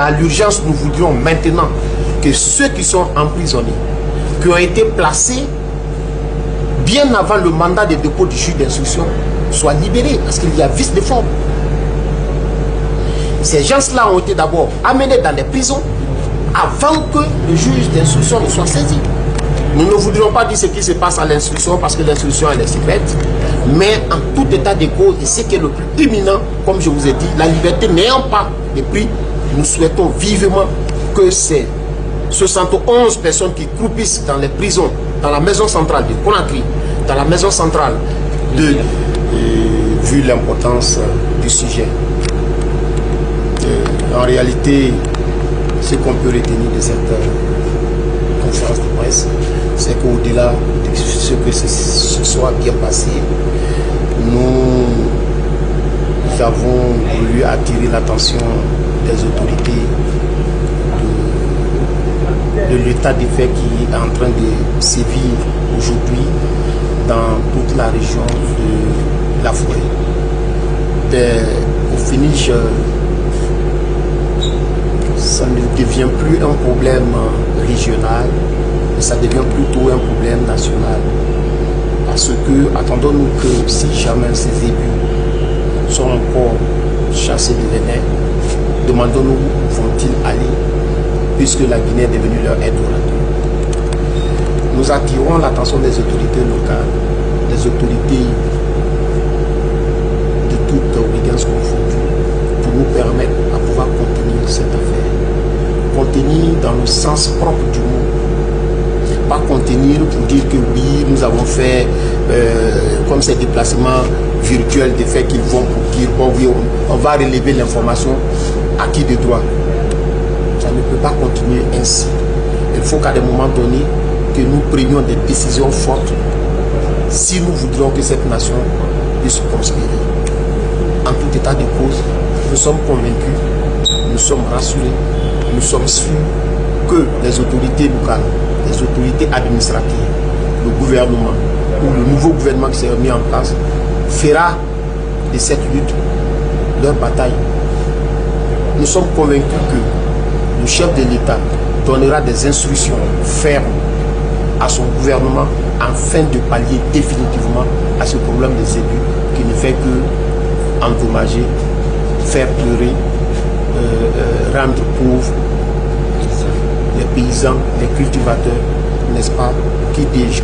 dans l'urgence, nous voudrions maintenant que ceux qui sont emprisonnés, qui ont été placés bien avant le mandat de dépôt du juge d'instruction, soient libérés, parce qu'il y a vice de forme. Ces gens-là ont été d'abord amenés dans les prisons avant que le juge d'instruction ne soit saisi. Nous ne voudrions pas dire ce qui se passe à l'instruction parce que l'instruction elle est secrète, mais en tout état de cause, et ce qui est le plus imminent, comme je vous ai dit, la liberté n'ayant pas de prix, nous souhaitons vivement que ces 71 personnes qui croupissent dans les prisons, dans la maison centrale de Conakry, dans la maison centrale de... vu l'importance du sujet. En réalité, ce qu'on peut retenir de cette conférence de presse, c'est qu'au-delà de ce que ce soit bien passé, nous avons voulu attirer l'attention des autorités de l'état des faits qui est en train de sévir aujourd'hui dans toute la région de la forêt. Au finish, ça ne devient plus un problème régional, mais ça devient plutôt un problème national. Parce que, attendons-nous que si jamais ces ébus sont encore chassés de Bénin, demandons-nous où vont-ils aller, puisque la Guinée est devenue leur aide-orateur. Nous attirons l'attention des autorités locales, des autorités de toute obédience confondue, pour nous permettre à pouvoir contenir cette affaire. Contenir dans le sens propre du mot. Pas contenir pour dire que oui, nous avons fait comme ces déplacements virtuels, des faits qu'ils vont pour dire bon oui, on va relever l'information à qui de droit. Ça ne peut pas continuer ainsi. Il faut qu'à des moments donnés, que nous prenions des décisions fortes si nous voudrions que cette nation puisse prospérer. En tout état de cause, nous sommes convaincus, nous sommes rassurés, nous sommes sûrs que les autorités locales, les autorités administratives, le gouvernement ou le nouveau gouvernement qui s'est mis en place fera de cette lutte leur bataille. Nous sommes convaincus que le chef de l'État donnera des instructions fermes à son gouvernement afin de pallier définitivement à ce problème des ébus qui ne fait que endommager, faire pleurer, rendre pauvres les paysans, les cultivateurs, n'est-ce pas? Qui dis-je,